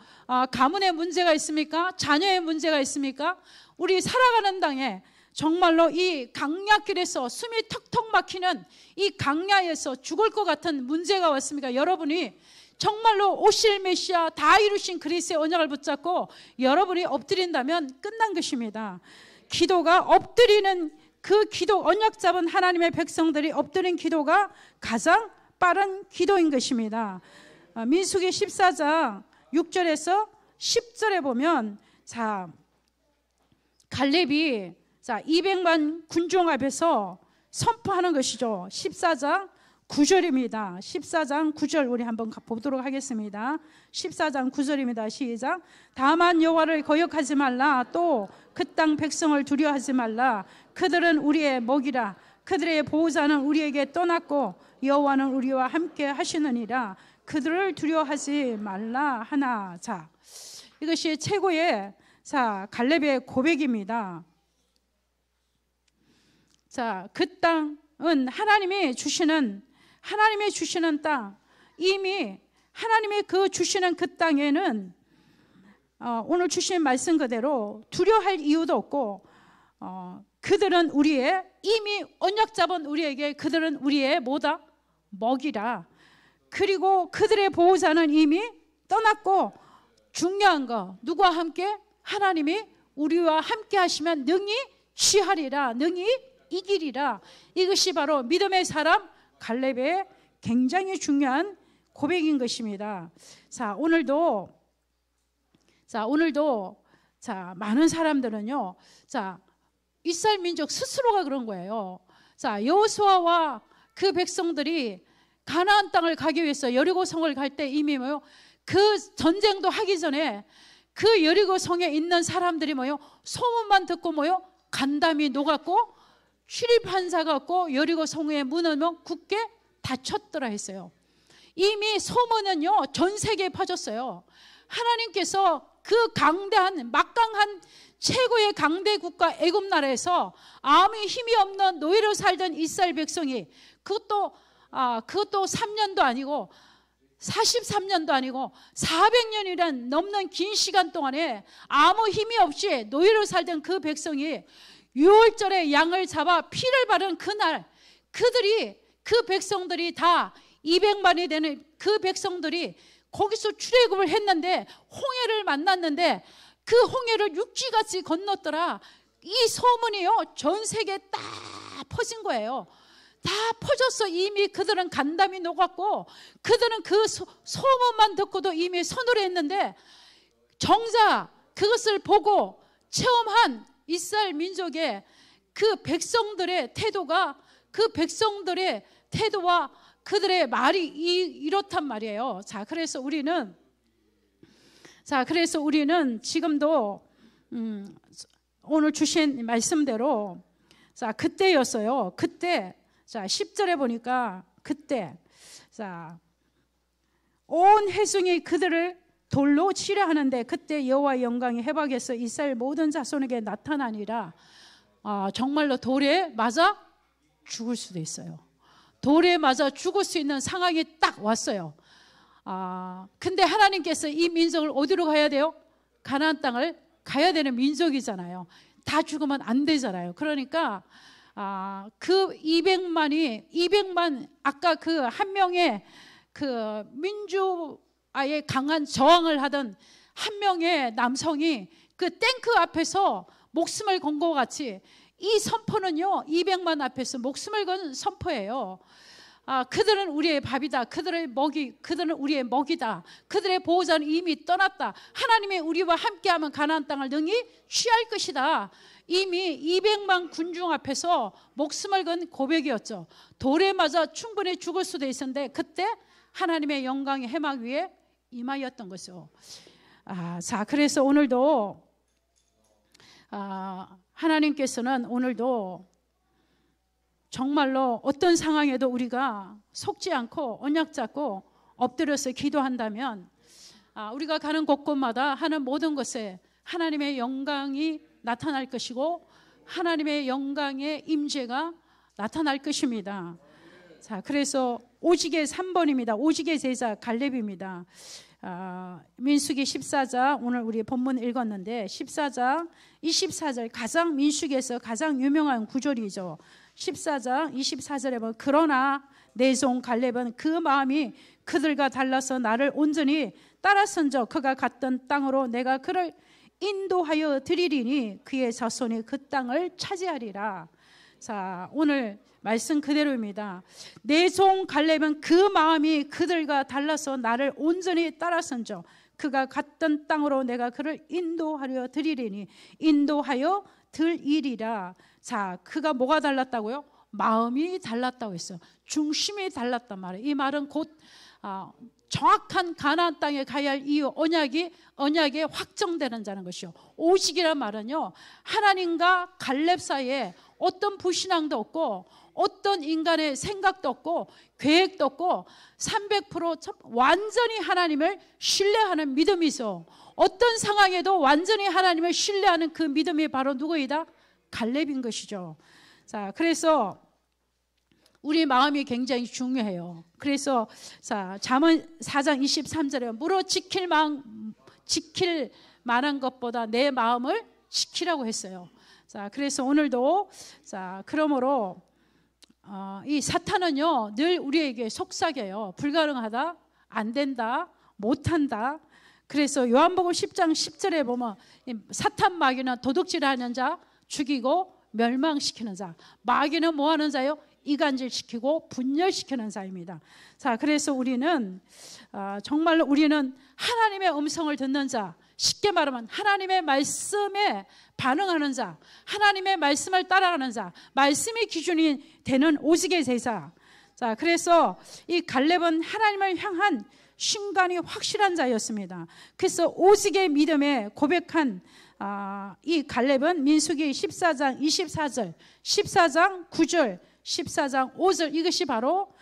가문에 문제가 있습니까? 자녀의 문제가 있습니까? 우리 살아가는 땅에 정말로 이 강야길에서 숨이 턱턱 막히는 이 강야에서 죽을 것 같은 문제가 왔습니까? 여러분이 정말로 오실 메시아 다 이루신 그리스도의 언약을 붙잡고 여러분이 엎드린다면 끝난 것입니다. 기도가 엎드리는 그 기도, 언약 잡은 하나님의 백성들이 엎드린 기도가 가장 빠른 기도인 것입니다. 민수기 14장 6절에서 10절에 보면, 자, 갈렙이 200만 군중 앞에서 선포하는 것이죠. 14장 9절입니다. 14장 9절 우리 한번 보도록 하겠습니다. 14장 9절입니다. 시작. 다만 여호와를 거역하지 말라. 또 그 땅 백성을 두려워하지 말라. 그들은 우리의 먹이라. 그들의 보호자는 우리에게 떠났고 여호와는 우리와 함께 하시느니라. 그들을 두려워하지 말라 하나. 자, 이것이 최고의 갈렙의 고백입니다. 자, 그 땅은 하나님이 주시는 땅, 이미 하나님이 그 주시는 그 땅에는 오늘 주신 말씀 그대로 두려워할 이유도 없고, 그들은 우리의 이미 언약 잡은 우리에게 그들은 우리의 뭐다? 먹이라. 그리고 그들의 보호자는 이미 떠났고 중요한 거 누구와 함께? 하나님이 우리와 함께 하시면 능히 취하리라. 능히 이기리라. 이것이 바로 믿음의 사람 갈렙의 굉장히 중요한 고백인 것입니다. 자, 오늘도 많은 사람들은요, 자, 이스라엘 민족 스스로가 그런 거예요. 자, 여호수아와 그 백성들이 가나안 땅을 가기 위해서 여리고 성을 갈 때 이미 뭐요? 그 전쟁도 하기 전에 그 여리고 성에 있는 사람들이 뭐요? 소문만 듣고 뭐요? 간담이 녹았고 출입한 자가 없고 여리고 성의 문은 뭐 굳게 닫혔더라 했어요. 이미 소문은요 전 세계에 퍼졌어요. 하나님께서 그 강대한 막강한 최고의 강대 국가 애굽 나라에서 아무 힘이 없는 노예로 살던 이스라엘 백성이 그것도 3년도 아니고 43년도 아니고 400년이란 넘는 긴 시간 동안에 아무 힘이 없이 노예로 살던 그 백성이 6월절에 양을 잡아 피를 바른 그날 그 백성들이 다 200만이 되는 그 백성들이 거기서 출애굽을 했는데 홍해를 만났는데 그 홍해를 육지같이 건넜더라. 이 소문이요 전 세계에 딱 퍼진 거예요. 다 퍼졌어. 이미 그들은 간담이 녹았고 그들은 그 소문만 듣고도 이미 선호를 했는데 정작 그것을 보고 체험한 이스라엘 민족의 그 백성들의 태도가 그 백성들의 태도와 그들의 말이 이렇단 말이에요. 그래서 우리는 지금도 오늘 주신 말씀대로 그때였어요. 그때 10절에 보니까 그때 온 회중이 그들을 돌로 치려 하는데 그때 여호와의 영광이 해박에서 이스라엘 모든 자손에게 나타나니라. 정말로 돌에 맞아 죽을 수도 있어요. 돌에 맞아 죽을 수 있는 상황이 딱 왔어요. 근데 하나님께서 이 민족을 어디로 가야 돼요? 가나안 땅을 가야 되는 민족이잖아요. 다 죽으면 안 되잖아요. 그러니까 그 200만 아까 그 한 명의 그 민주화에 강한 저항을 하던 한 명의 남성이 그 탱크 앞에서 목숨을 건 것 같이 이 선포는요 200만 앞에서 목숨을 건 선포예요. 그들은 우리의 밥이다. 그들은 우리의 먹이다. 그들의 보호자는 이미 떠났다. 하나님이 우리와 함께하면 가나안 땅을 능히 취할 것이다. 이미 200만 군중 앞에서 목숨을 건 고백이었죠. 돌에 맞아 충분히 죽을 수도 있었는데 그때 하나님의 영광의 해막 위에 임하였던 것이죠. 그래서 오늘도 하나님께서는 오늘도 정말로 어떤 상황에도 우리가 속지 않고 언약 잡고 엎드려서 기도한다면 우리가 가는 곳곳마다 하는 모든 것에 하나님의 영광이 나타날 것이고 하나님의 영광의 임재가 나타날 것입니다. 그래서 오직의 3번입니다. 오직의 제자 갈렙입니다. 민수기 14장 오늘 우리 본문 읽었는데 14장 24절 민수기에서 가장 유명한 구절이죠. 14장 24절에 보면 그러나 내 종 갈렙은 그 마음이 그들과 달라서 나를 온전히 따라선저 그가 갔던 땅으로 내가 그를 인도하여 드리리니 그의 자손이 그 땅을 차지하리라. 오늘 말씀 그대로입니다. 내 종 갈렙은 그 마음이 그들과 달라서 나를 온전히 따라선저 그가 갔던 땅으로 내가 그를 인도하여 드리리니 인도하여 드리리라. 그가 뭐가 달랐다고요? 마음이 달랐다고 했어요. 중심이 달랐단 말이에요. 이 말은 곧 정확한 가나안 땅에 가야 할 이유 언약이 확정되는 자는 것이요. 오직이란 말은요 하나님과 갈렙 사이에 어떤 불신앙도 없고 어떤 인간의 생각도 없고 계획도 없고 300% 완전히 하나님을 신뢰하는 믿음이죠. 어떤 상황에도 완전히 하나님을 신뢰하는 그 믿음이 바로 누구이다? 갈렙인 것이죠. 그래서 우리 마음이 굉장히 중요해요. 그래서 잠언 4장 23절에 무릇 지킬 만한 것보다 내 마음을 지키라고 했어요. 그래서 오늘도 그러므로 이 사탄은요 늘 우리에게 속삭여요. 불가능하다, 안 된다, 못한다. 그래서 요한복음 10장 10절에 보면 사탄 마귀는 도둑질하는 자 죽이고 멸망시키는 자. 마귀는 뭐하는 자요? 이간질시키고 분열시키는 자입니다. 자, 그래서 우리는 정말로 우리는 하나님의 음성을 듣는 자, 쉽게 말하면 하나님의 말씀에 반응하는 자, 하나님의 말씀을 따라가는 자, 말씀이 기준이 되는 오직의 제사. 자, 그래서 이 갈렙은 하나님을 향한 신관이 확실한 자였습니다. 그래서 오직의 믿음에 고백한 이 갈렙은 민수기 14장 24절, 14장 9절, 14장 5절, 이것이 바로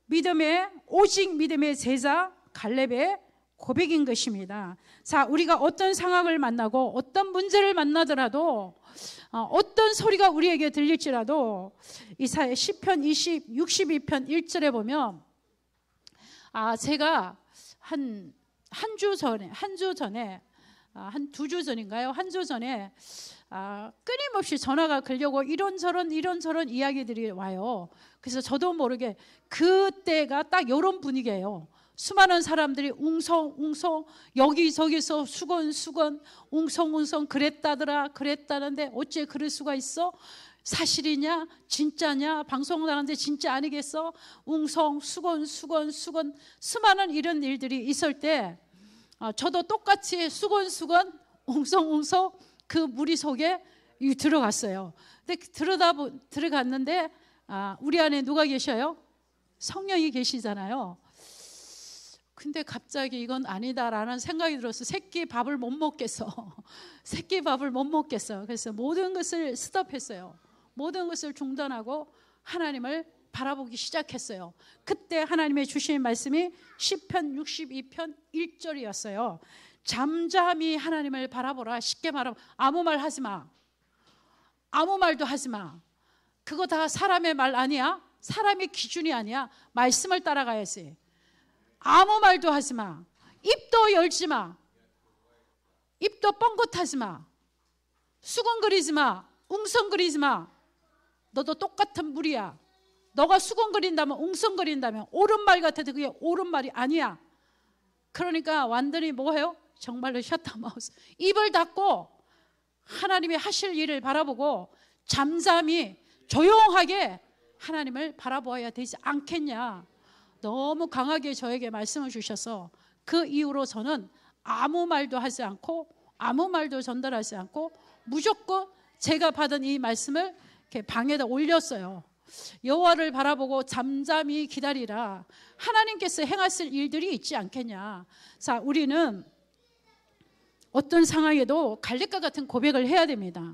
믿음의 오직 믿음의 제자 갈렙의 고백인 것입니다. 자, 우리가 어떤 상황을 만나고 어떤 문제를 만나더라도 어떤 소리가 우리에게 들릴지라도 이사야 시편 62편 1절에 보면 제가 한 두 주 전인가요? 한 주 전에 끊임없이 전화가 걸려고 이런저런 이야기들이 와요. 그래서 저도 모르게 그때가 딱 이런 분위기예요. 수많은 사람들이 웅성웅성 여기저기서 수건수건 웅성웅성 그랬다는데 어째 그럴 수가 있어? 사실이냐? 진짜냐? 방송 나가는데 진짜 아니겠어? 웅성 수건 수많은 이런 일들이 있을 때 저도 똑같이 수건 웅성웅성 그 무리 속에 들어갔어요. 근데 들어갔는데 우리 안에 누가 계셔요? 성령이 계시잖아요. 근데 갑자기 이건 아니다라는 생각이 들어서 새끼 밥을 못 먹겠어. 그래서 모든 것을 스톱했어요. 모든 것을 중단하고 하나님을 바라보기 시작했어요. 그때 하나님의 주신 말씀이 시편 62편 1절이었어요. 잠잠히 하나님을 바라보라. 쉽게 말하면 아무 말 하지 마. 아무 말도 하지 마. 그거 다 사람의 말 아니야. 사람의 기준이 아니야. 말씀을 따라가야지. 아무 말도 하지 마. 입도 열지 마. 입도 뻥긋하지 마. 수근거리지 마. 웅성거리지 마. 너도 똑같은 무리야. 너가 수근거린다면 웅성거린다면 옳은 말 같아도 그게 옳은 말이 아니야. 그러니까 완전히 뭐예요? 정말로 셔터마우스. 입을 닫고 하나님이 하실 일을 바라보고 잠잠히 조용하게 하나님을 바라보아야 되지 않겠냐. 너무 강하게 저에게 말씀을 주셔서 그 이후로 저는 아무 말도 하지 않고 아무 말도 전달하지 않고 무조건 제가 받은 이 말씀을 이렇게 방에다 올렸어요. 여호와를 바라보고 잠잠히 기다리라. 하나님께서 행하실 일들이 있지 않겠냐. 자, 우리는 어떤 상황에도 갈렙과 같은 고백을 해야 됩니다.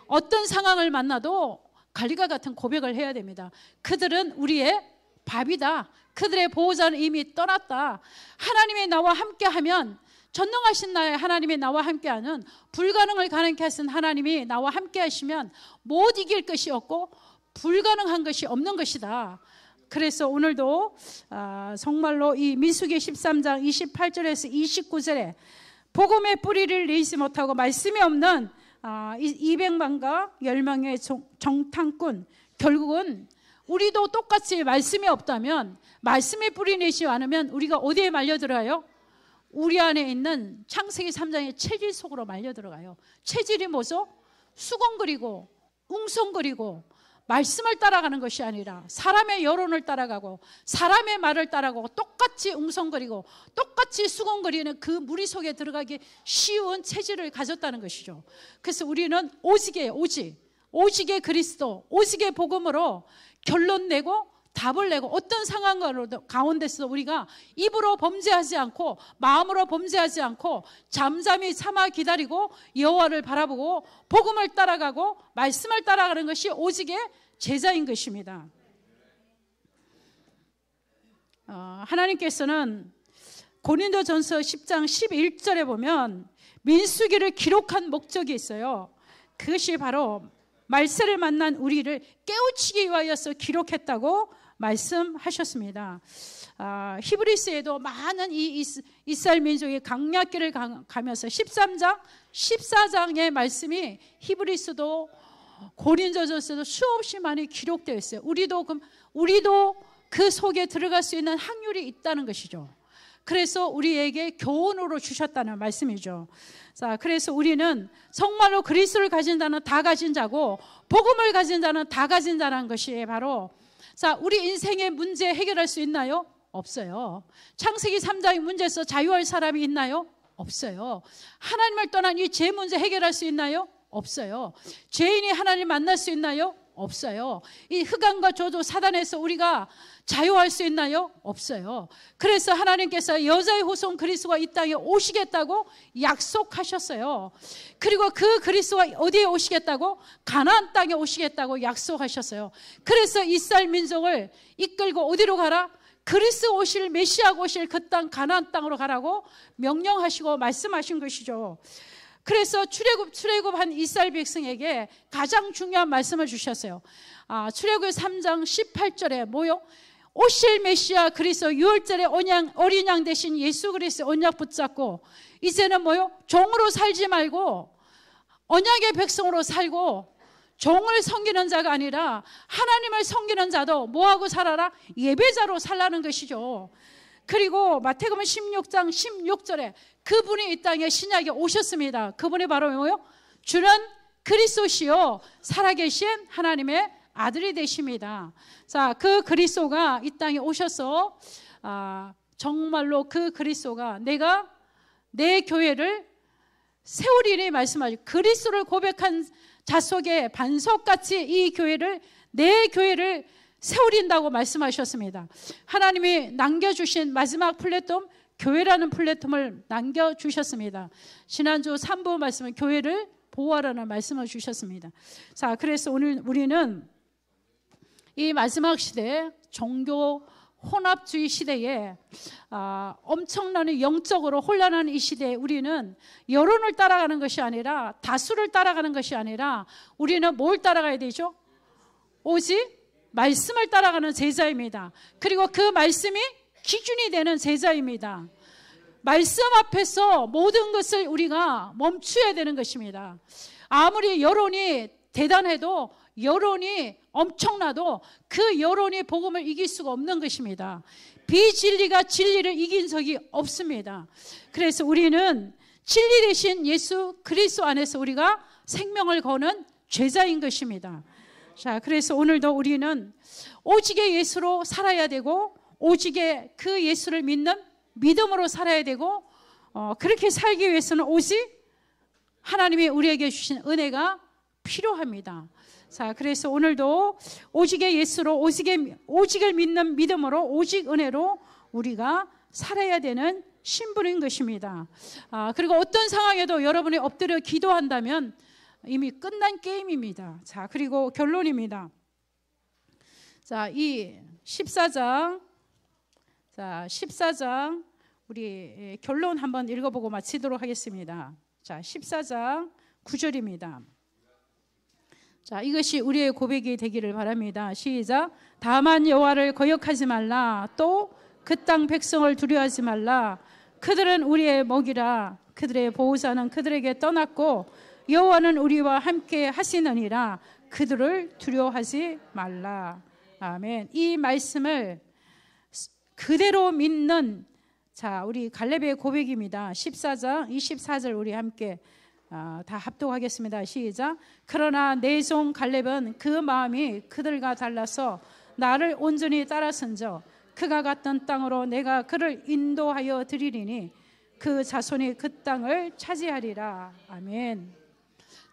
어떤 상황을 만나도 갈렙과 같은 고백을 해야 됩니다. 그들은 우리의 밥이다. 그들의 보호자는 이미 떠났다. 하나님이 나와 함께하면, 전능하신 나의 하나님이 나와 함께하는, 불가능을 가능케 하신 하나님이 나와 함께하시면 못 이길 것이 없고 불가능한 것이 없는 것이다. 그래서 오늘도 정말로 이 민수기 13장 28절에서 29절에 복음의 뿌리를 내지 못하고 말씀이 없는 200만과 10명의 정탐꾼, 결국은 우리도 똑같이 말씀이 없다면, 말씀의 뿌리 내지 않으면 우리가 어디에 말려들어요? 우리 안에 있는 창세기 3장의 체질 속으로 말려들어가요. 체질이 뭐죠? 수건거리고 웅성거리고 말씀을 따라가는 것이 아니라 사람의 여론을 따라가고 사람의 말을 따라가고 똑같이 웅성거리고 똑같이 수건거리는 그 무리 속에 들어가기 쉬운 체질을 가졌다는 것이죠. 그래서 우리는 오직의 그리스도, 오직의 복음으로 결론 내고 답을 내고 어떤 상황 가운데서 우리가 입으로 범죄하지 않고 마음으로 범죄하지 않고 잠잠히 참아 기다리고 여호와를 바라보고 복음을 따라가고 말씀을 따라가는 것이 오직의 제자인 것입니다. 하나님께서는 고린도전서 10장 11절에 보면 민수기를 기록한 목적이 있어요. 그것이 바로 말세를 만난 우리를 깨우치기 위하여서 기록했다고 말씀하셨습니다. 히브리스에도 많은 이 이스라엘 민족이 강약기를 가면서 13장, 14장의 말씀이 히브리스도 고린도전서도 수없이 많이 기록되어 있어요. 우리도 그 속에 들어갈 수 있는 확률이 있다는 것이죠. 그래서 우리에게 교훈으로 주셨다는 말씀이죠. 자, 그래서 우리는 정말로 그리스도를 가진 자는 다 가진 자고 복음을 가진 자는 다 가진 자라는 것이 바로, 자, 우리 인생의 문제 해결할 수 있나요? 없어요. 창세기 3장의 문제에서 자유할 사람이 있나요? 없어요. 하나님을 떠난 이 죄 문제 해결할 수 있나요? 없어요. 죄인이 하나님 만날 수 있나요? 없어요. 이 흑암과 저주 사단에서 우리가 자유할 수 있나요? 없어요. 그래서 하나님께서 여자의 후손 그리스도가 이 땅에 오시겠다고 약속하셨어요. 그리고 그 그리스도가 어디에 오시겠다고? 가나안 땅에 오시겠다고 약속하셨어요. 그래서 이스라엘 민족을 이끌고 어디로 가라? 그리스도 오실, 메시아가 오실 그 땅 가나안 땅으로 가라고 명령하시고 말씀하신 것이죠. 그래서 출애굽한 이스라엘 백성에게 가장 중요한 말씀을 주셨어요. 출애굽 3장 18절에 뭐요? 오실 메시아 그리스도 6월절에 어린 양 대신 예수 그리스도 언약 붙잡고 이제는 뭐요? 종으로 살지 말고 언약의 백성으로 살고 종을 섬기는 자가 아니라 하나님을 섬기는 자도 뭐하고 살아라? 예배자로 살라는 것이죠. 그리고 마태복음 16장 16절에 그분이 이 땅에 신약에 오셨습니다. 그분이 바로 뭐요? 주는 그리스도시요 살아계신 하나님의 아들이 되십니다. 자, 그 그리스도가 이 땅에 오셔서 정말로 그 그리스도가 내가 내 교회를 세우리니 말씀하죠. 그리스도를 고백한 자 속에 반석같이 이 교회를, 내 교회를 세우린다고 말씀하셨습니다. 하나님이 남겨주신 마지막 플랫폼, 교회라는 플랫폼을 남겨주셨습니다. 지난주 3부 말씀은 교회를 보호하라는 말씀을 주셨습니다. 자, 그래서 오늘 우리는 이 마지막 시대, 종교 혼합주의 시대에 엄청난 영적으로 혼란한 이 시대에 우리는 여론을 따라가는 것이 아니라, 다수를 따라가는 것이 아니라 우리는 뭘 따라가야 되죠? 오직 말씀을 따라가는 제자입니다. 그리고 그 말씀이 기준이 되는 제자입니다. 말씀 앞에서 모든 것을 우리가 멈춰야 되는 것입니다. 아무리 여론이 대단해도, 여론이 엄청나도 그 여론이 복음을 이길 수가 없는 것입니다. 비진리가 진리를 이긴 적이 없습니다. 그래서 우리는 진리 되신 예수 그리스도 안에서 우리가 생명을 거는 제자인 것입니다. 자, 그래서 오늘도 우리는 오직의 예수로 살아야 되고, 오직의 그 예수를 믿는 믿음으로 살아야 되고, 그렇게 살기 위해서는 오직 하나님이 우리에게 주신 은혜가 필요합니다. 자, 그래서 오늘도 오직의 예수로, 오직을 믿는 믿음으로, 오직 은혜로 우리가 살아야 되는 신분인 것입니다. 그리고 어떤 상황에도 여러분이 엎드려 기도한다면 이미 끝난 게임입니다. 자, 그리고 결론입니다. 자, 이 14장, 우리 결론 한번 읽어보고 마치도록 하겠습니다. 자, 14장 9절입니다. 자, 이것이 우리의 고백이 되기를 바랍니다. 시작. 다만 여호와를 거역하지 말라. 또 그 땅 백성을 두려워하지 말라. 그들은 우리의 먹이라. 그들의 보호자는 그들에게 떠났고 여호와는 우리와 함께 하시느니라. 그들을 두려워하지 말라. 아멘. 이 말씀을 그대로 믿는, 자, 우리 갈렙의 고백입니다. 14장 24절 우리 함께 다 합독하겠습니다. 시작. 그러나 내 종 갈렙은 그 마음이 그들과 달라서 나를 온전히 따라선저 그가 갔던 땅으로 내가 그를 인도하여 드리리니 그 자손이 그 땅을 차지하리라. 아멘.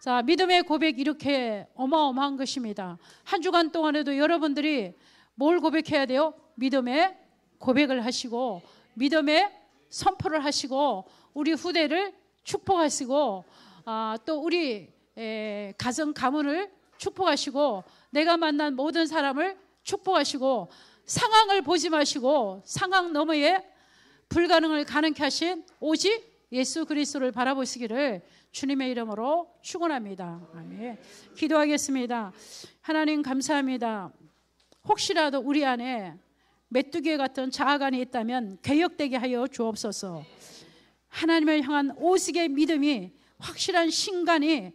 자, 믿음의 고백 이렇게 어마어마한 것입니다. 한 주간 동안에도 여러분들이 뭘 고백해야 돼요? 믿음의 고백을 하시고, 믿음의 선포를 하시고, 우리 후대를 축복하시고, 또 우리 가정 가문을 축복하시고, 내가 만난 모든 사람을 축복하시고, 상황을 보지 마시고 상황 너머에 불가능을 가능케 하신 오직 예수 그리스도를 바라보시기를 주님의 이름으로 축원합니다. 아멘. 기도하겠습니다. 하나님 감사합니다. 혹시라도 우리 안에 메뚜기 같은 자아간이 있다면 개혁되게 하여 주옵소서. 하나님을 향한 오직의 믿음이, 확실한 신간이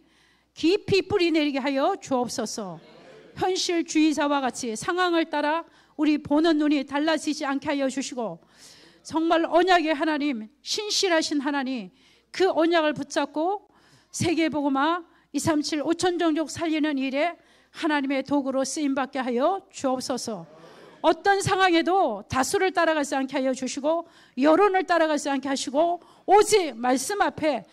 깊이 뿌리 내리게 하여 주옵소서. 현실주의자와 같이 상황을 따라 우리 보는 눈이 달라지지 않게 하여 주시고, 정말 언약의 하나님, 신실하신 하나님, 그 언약을 붙잡고 세계복음화 237 5천 종족 살리는 일에 하나님의 도구로 쓰임받게 하여 주옵소서. 어떤 상황에도 다수를 따라가지 않게 하여 주시고, 여론을 따라가지 않게 하시고, 오직 말씀 앞에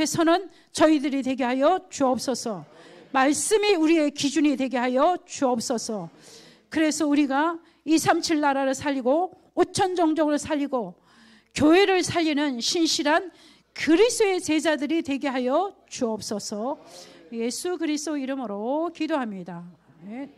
서는 저희들이 되게 하여 주옵소서. 말씀이 우리의 기준이 되게 하여 주옵소서. 그래서 우리가 237 나라를 살리고 5천 종족을 살리고 교회를 살리는 신실한 그리스도의 제자들이 되게 하여 주옵소서. 예수 그리스도 이름으로 기도합니다. 네.